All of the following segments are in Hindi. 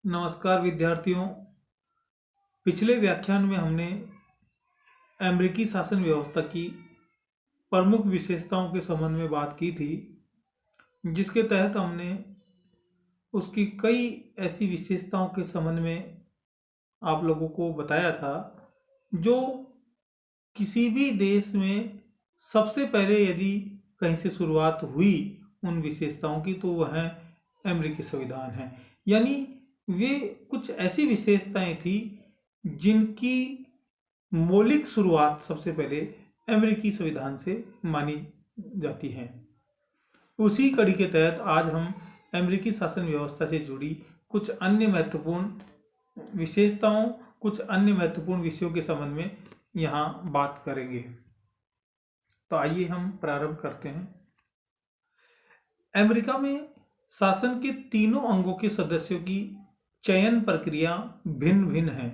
नमस्कार विद्यार्थियों। पिछले व्याख्यान में हमने अमेरिकी शासन व्यवस्था की प्रमुख विशेषताओं के संबंध में बात की थी, जिसके तहत हमने उसकी कई ऐसी विशेषताओं के संबंध में आप लोगों को बताया था जो किसी भी देश में सबसे पहले यदि कहीं से शुरुआत हुई उन विशेषताओं की तो वह अमेरिकी संविधान है। यानी वे कुछ ऐसी विशेषताएं थी जिनकी मौलिक शुरुआत सबसे पहले अमेरिकी संविधान से मानी जाती है। उसी कड़ी के तहत आज हम अमेरिकी शासन व्यवस्था से जुड़ी कुछ अन्य महत्वपूर्ण विशेषताओं, कुछ अन्य महत्वपूर्ण विषयों के संबंध में यहाँ बात करेंगे। तो आइए हम प्रारंभ करते हैं। अमेरिका में शासन के तीनों अंगों के सदस्यों की चयन प्रक्रिया भिन्न भिन्न है।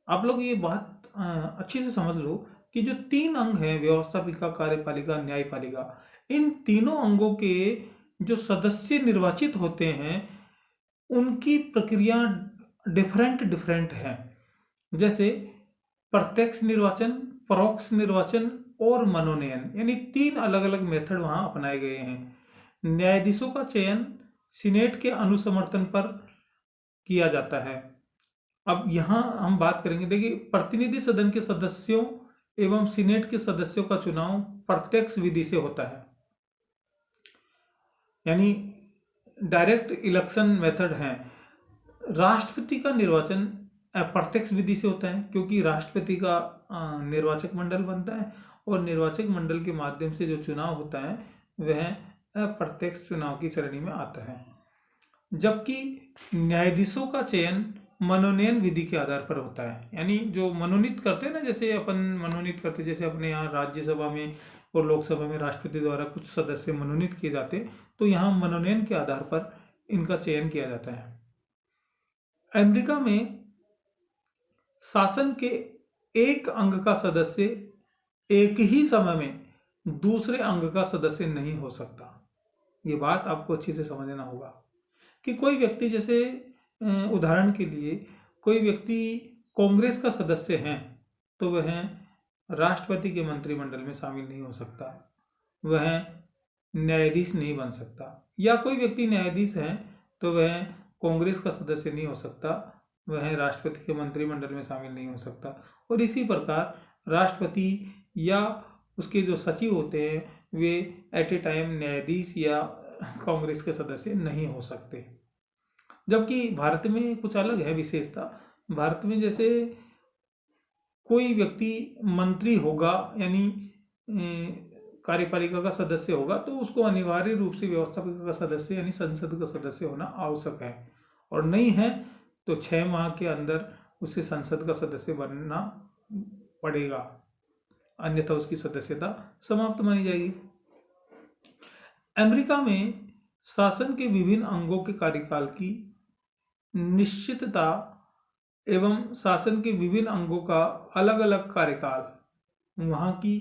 आप लोग ये बात अच्छे से समझ लो कि जो तीन अंग हैं, व्यवस्थापिका, कार्यपालिका, न्यायपालिका, इन तीनों अंगों के जो सदस्य निर्वाचित होते हैं उनकी प्रक्रिया डिफरेंट डिफरेंट है। जैसे प्रत्यक्ष निर्वाचन, परोक्ष निर्वाचन और मनोनयन, यानी तीन अलग अलग मेथड वहां अपनाए गए हैं। न्यायाधीशों का चयन सीनेट के अनुसमर्थन पर किया जाता है। अब यहाँ हम बात करेंगे, देखिए, प्रतिनिधि सदन के सदस्यों एवं सीनेट के सदस्यों का चुनाव प्रत्यक्ष विधि से होता है, यानी डायरेक्ट इलेक्शन मेथड है। राष्ट्रपति का निर्वाचन अप्रत्यक्ष विधि से होता है, क्योंकि राष्ट्रपति का निर्वाचक मंडल बनता है और निर्वाचक मंडल के माध्यम से जो चुनाव होता है वह अप्रत्यक्ष चुनाव की श्रेणी में आता है। जबकि न्यायाधीशों का चयन मनोनयन विधि के आधार पर होता है, यानी जो मनोनीत करते हैं ना, जैसे अपन मनोनीत करते, जैसे अपने यहाँ राज्यसभा में और लोकसभा में राष्ट्रपति द्वारा कुछ सदस्य मनोनीत किए जाते हैं, तो यहाँ मनोनयन के आधार पर इनका चयन किया जाता है। अमेरिका में शासन के एक अंग का सदस्य एक ही समय में दूसरे अंग का सदस्य नहीं हो सकता। ये बात आपको अच्छे से समझना होगा कि कोई व्यक्ति, जैसे उदाहरण के लिए कोई व्यक्ति कांग्रेस का सदस्य है तो वह राष्ट्रपति के मंत्रिमंडल में शामिल नहीं हो सकता, वह न्यायाधीश नहीं बन सकता। या कोई व्यक्ति न्यायाधीश है तो वह कांग्रेस का सदस्य नहीं हो सकता, वह राष्ट्रपति के मंत्रिमंडल में शामिल नहीं हो सकता। और इसी प्रकार राष्ट्रपति या उसके जो सचिव होते हैं वे एट ए टाइम न्यायाधीश या कांग्रेस के सदस्य नहीं हो सकते। जबकि भारत में कुछ अलग है विशेषता। भारत में जैसे कोई व्यक्ति मंत्री होगा, यानी कार्यपालिका का सदस्य होगा, तो उसको अनिवार्य रूप से व्यवस्थापिका का सदस्य यानी संसद का सदस्य होना आवश्यक है, और नहीं है तो 6 माह के अंदर उसे संसद का सदस्य बनना पड़ेगा, अन्यथा उसकी सदस्यता समाप्त मानी जाएगी। अमेरिका में शासन के विभिन्न अंगों के कार्यकाल की निश्चितता एवं शासन के विभिन्न अंगों का अलग अलग कार्यकाल वहाँ की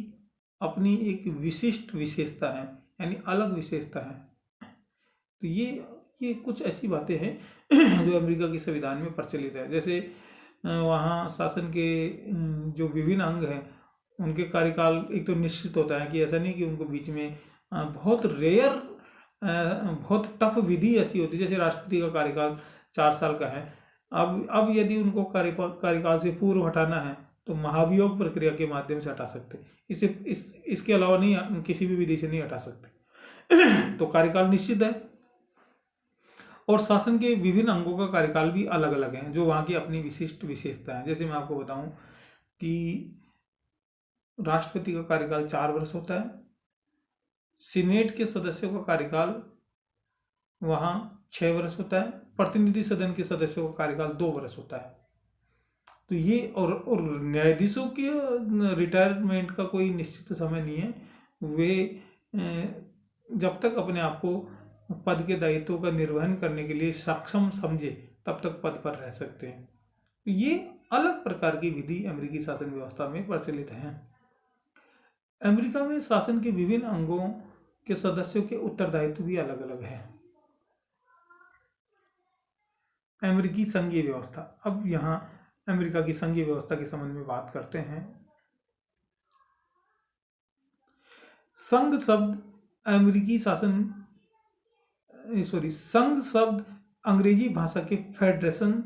अपनी एक विशिष्ट विशेषता है, यानी अलग विशेषता है। तो ये कुछ ऐसी बातें हैं जो अमेरिका के संविधान में प्रचलित है। जैसे वहाँ शासन के जो विभिन्न अंग हैं उनके कार्यकाल एक तो निश्चित होता है, कि ऐसा नहीं कि उनको बीच में बहुत रेयर, बहुत टफ विधि ऐसी होती है, जैसे राष्ट्रपति का कार्यकाल 4 साल का है। अब यदि उनको कार्यकाल से पूर्व हटाना है तो महाभियोग प्रक्रिया के माध्यम से हटा सकते, इसके अलावा नहीं, किसी भी विधि से नहीं हटा सकते। तो कार्यकाल निश्चित है। और शासन के विभिन्न अंगों का कार्यकाल भी अलग अलग है, जो वहाँ की अपनी विशिष्ट विशेषता है। जैसे मैं आपको बताऊं कि राष्ट्रपति का कार्यकाल 4 वर्ष होता है, सीनेट के सदस्यों का कार्यकाल वहाँ 6 वर्ष होता है, प्रतिनिधि सदन के सदस्यों का कार्यकाल 2 वर्ष होता है। तो ये और न्यायाधीशों के रिटायरमेंट का कोई निश्चित समय नहीं है, वे जब तक अपने आप को पद के दायित्वों का निर्वहन करने के लिए सक्षम समझे तब तक पद पर रह सकते हैं। तो ये अलग प्रकार की विधि अमेरिकी शासन व्यवस्था में प्रचलित है। अमेरिका में शासन के विभिन्न अंगों के सदस्यों के उत्तरदायित्व भी अलग अलग है। अमेरिकी संघीय व्यवस्था। अब यहाँ अमेरिका की संघीय व्यवस्था के संबंध में बात करते हैं। संघ शब्द अमेरिकी शासन संघ शब्द अंग्रेजी भाषा के फेडरेशन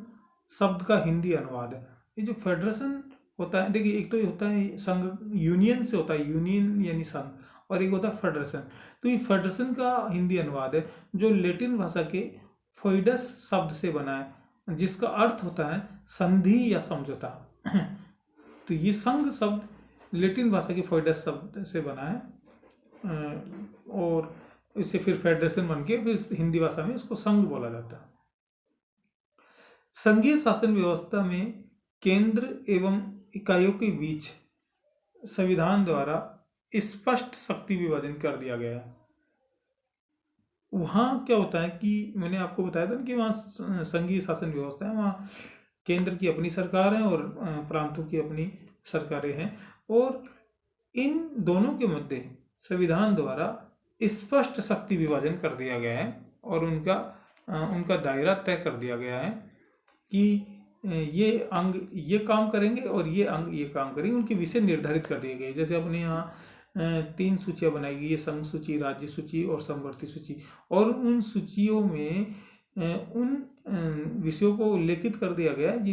शब्द का हिंदी अनुवाद है। ये जो फेडरेशन होता है, देखिए एक तो ये होता है संघ, यूनियन से होता है, यूनियन यानी संघ, और एक होता है फेडरेशन। तो ये फेडरेशन का हिंदी अनुवाद है जो लैटिन भाषा के फोइडस शब्द से बना है, जिसका अर्थ होता है संधि या समझौता। तो ये संघ शब्द लैटिन भाषा के फोइडस शब्द से बना है, और इससे फिर फेडरेशन बन के फिर हिंदी भाषा में इसको संघ बोला जाता है। संघीय शासन व्यवस्था में केंद्र एवं इकाइयों के बीच संविधान द्वारा स्पष्ट शक्ति विभाजन कर दिया गया है। वहाँ क्या होता है कि मैंने आपको बताया था कि वहाँ संघीय शासन व्यवस्था है, वहाँ केंद्र की अपनी सरकार है और प्रांतों की अपनी सरकारें हैं, और इन दोनों के मध्य संविधान द्वारा स्पष्ट शक्ति विभाजन कर दिया गया है, और उनका दायरा तय कर दिया गया है कि ये अंग ये काम करेंगे और ये अंग ये काम करेंगे। उनके विषय निर्धारित कर दिए गए। जैसे अपने यहाँ 3 सूचियाँ बनाई गई है, संघ सूची, राज्य सूची और समवर्ती सूची, और उन सूचियों में उन विषयों को उल्लेखित कर दिया गया है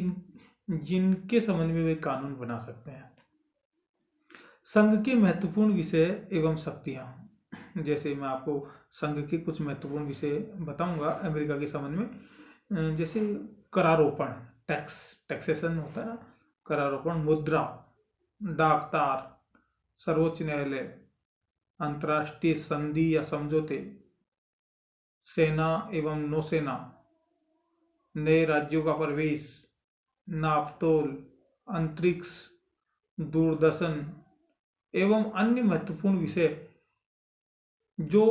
जिनके संबंध में वे कानून बना सकते हैं। संघ के महत्वपूर्ण विषय एवं शक्तियाँ, जैसे मैं आपको संघ के कुछ महत्वपूर्ण विषय बताऊंगा अमेरिका के संबंध में। जैसे करारोपण, टैक्सेशन होता है ना, करारोपण, मुद्रा, डाक तार, सर्वोच्च न्यायालय, अंतर्राष्ट्रीय संधि या समझौते, सेना एवं नौसेना, नए राज्यों का प्रवेश, नापतोल, अंतरिक्ष, दूरदर्शन एवं अन्य महत्वपूर्ण विषय जो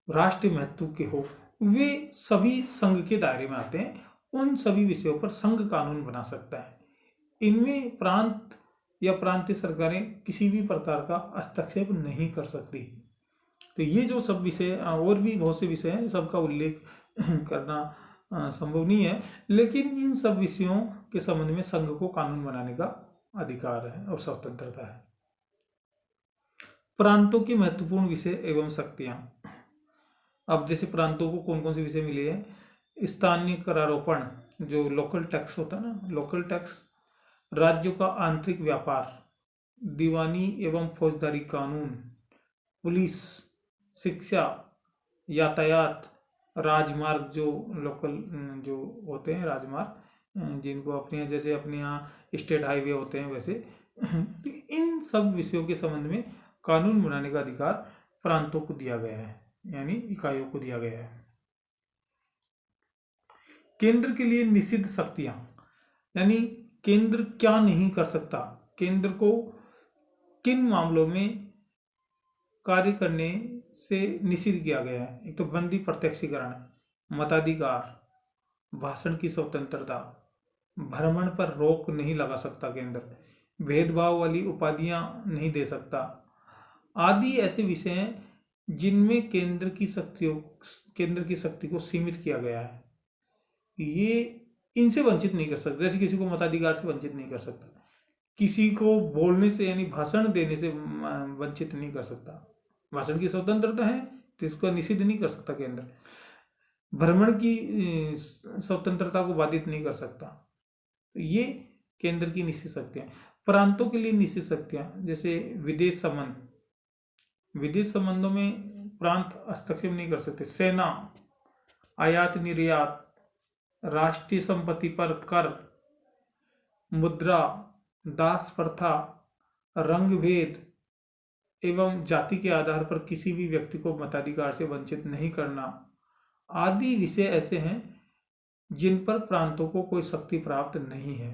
राष्ट्रीय महत्व के हो, वे सभी संघ के दायरे में आते हैं। उन सभी विषयों पर संघ कानून बना सकता है। इनमें प्रांत या प्रांतीय सरकारें किसी भी प्रकार का हस्तक्षेप नहीं कर सकती। तो ये जो सब विषय, और भी बहुत से विषय हैं, सबका उल्लेख करना संभव नहीं है, लेकिन इन सब विषयों के संबंध में संघ को कानून बनाने का अधिकार है और स्वतंत्रता है। प्रांतों के महत्वपूर्ण विषय एवं शक्तियां। अब जैसे प्रांतों को कौन कौन से विषय मिले हैं? स्थानीय करारोपण, जो लोकल टैक्स होता है ना, लोकल टैक्स, राज्यों का आंतरिक व्यापार, दीवानी एवं फौजदारी कानून, पुलिस, शिक्षा, यातायात, राजमार्ग, जो लोकल जो होते हैं राजमार्ग, जिनको अपने यहाँ, जैसे अपने यहाँ स्टेट हाईवे होते हैं वैसे, इन सब विषयों के संबंध में कानून बनाने का अधिकार प्रांतों को दिया गया है, यानी इकाइयों को दिया गया है। केंद्र के लिए निषिद्ध शक्तियां, यानी केंद्र क्या नहीं कर सकता, केंद्र को किन मामलों में कार्य करने से निषिद्ध किया गया है। एक तो बंदी प्रत्यक्षीकरण, मताधिकार, भाषण की स्वतंत्रता, भ्रमण पर रोक नहीं लगा सकता केंद्र, भेदभाव वाली उपाधियां नहीं दे सकता, आदि ऐसे विषय हैं जिनमें केंद्र की शक्ति को सीमित किया गया है। ये इनसे वंचित नहीं कर सकता। जैसे किसी को मताधिकार से वंचित नहीं कर सकता, किसी को बोलने से यानी भाषण देने से वंचित नहीं कर सकता। भाषण की स्वतंत्रता है तो इसको निषिद्ध नहीं कर सकता केंद्र। भ्रमण की स्वतंत्रता को बाधित नहीं कर सकता। तो ये केंद्र की निश्चित शक्तियां। प्रांतों के लिए निश्चित शक्तियां, जैसे विदेश संबंध, विदेश संबंधों में प्रांत हस्तक्षेप नहीं कर सकते। सेना, आयात निर्यात, राष्ट्रीय संपत्ति पर कर, मुद्रा, दास प्रथा, रंग भेद एवं जाति के आधार पर किसी भी व्यक्ति को मताधिकार से वंचित नहीं करना, आदि विषय ऐसे हैं जिन पर प्रांतों को कोई शक्ति प्राप्त नहीं है।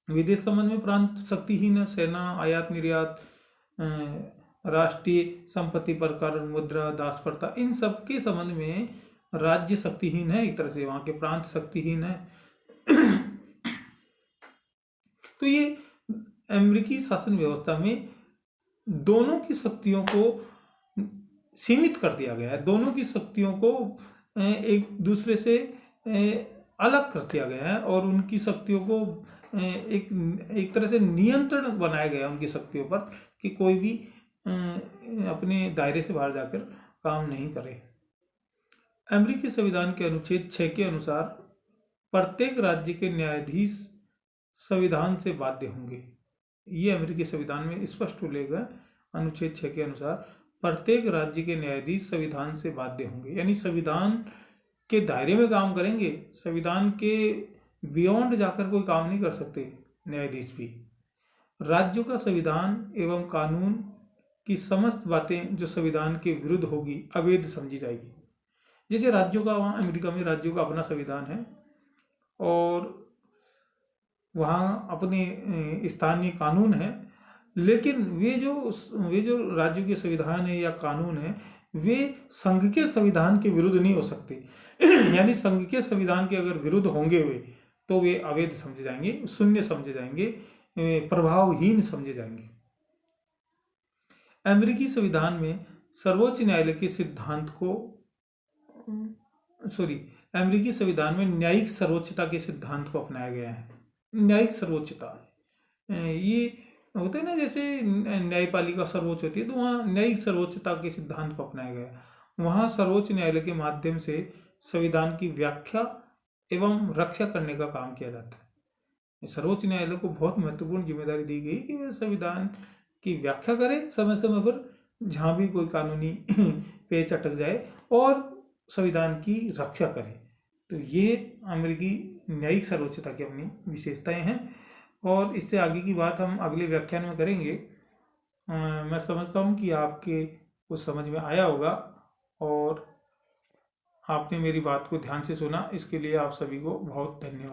विदेश संबंध में प्रांत शक्तिहीन है। सेना, आयात निर्यात, राष्ट्रीय संपत्ति पर कर, मुद्रा, दास प्रथा, इन सब के संबंध में राज्य शक्तिहीन है, एक तरह से वहां के प्रांत शक्तिहीन है। तो ये अमेरिकी शासन व्यवस्था में दोनों की शक्तियों को सीमित कर दिया गया है। दोनों की शक्तियों को एक दूसरे से अलग कर दिया गया है और उनकी शक्तियों को एक तरह से नियंत्रण बनाया गया है उनकी शक्तियों पर कि कोई भी अपने दायरे से बाहर जाकर काम नहीं करे। अमेरिकी संविधान के अनुच्छेद 6 के अनुसार प्रत्येक राज्य के न्यायाधीश संविधान से बाध्य होंगे। ये अमेरिकी संविधान में स्पष्ट उल्लेख है। अनुच्छेद 6 के अनुसार प्रत्येक राज्य के न्यायाधीश संविधान से बाध्य होंगे, यानी संविधान के दायरे में काम करेंगे, संविधान के बियॉन्ड जाकर कोई काम नहीं कर सकते न्यायाधीश भी। राज्यों का संविधान एवं कानून की समस्त बातें जो संविधान के विरुद्ध होगी अवैध समझी जाएगी। जैसे राज्यों का, वहाँ अमेरिका में राज्यों का अपना संविधान है और वहाँ अपने स्थानीय कानून है, लेकिन वे जो राज्यों के संविधान है या कानून है वे संघ के संविधान के विरुद्ध नहीं हो सकते। यानी संघ के संविधान के अगर विरुद्ध होंगे वे तो वे अवैध समझे जाएंगे, शून्य समझे जाएंगे, प्रभावहीन समझे जाएंगे। अमेरिकी संविधान में सर्वोच्च न्यायालय के सिद्धांत को अमेरिकी संविधान में न्यायिक सर्वोच्चता के सिद्धांत को अपनाया गया है। न्यायिक सर्वोच्चता ये होता है ना, जैसे न्यायपालिका सर्वोच्च होती है तो वहाँ न्यायिक सर्वोच्चता के सिद्धांत को अपनाया गया। वहाँ सर्वोच्च न्यायालय के माध्यम से संविधान की व्याख्या एवं रक्षा करने का काम किया जाता है। सर्वोच्च न्यायालय को बहुत महत्वपूर्ण जिम्मेदारी दी गई कि वह संविधान की व्याख्या करे समय समय पर, जहाँ भी कोई कानूनी पेच अटक जाए, और संविधान की रक्षा करे। तो ये अमेरिकी न्यायिक सर्वोच्चता की अपनी विशेषताएं हैं और इससे आगे की बात हम अगले व्याख्यान में करेंगे। मैं समझता हूँ कि आपके कुछ समझ में आया होगा और आपने मेरी बात को ध्यान से सुना, इसके लिए आप सभी को बहुत धन्यवाद।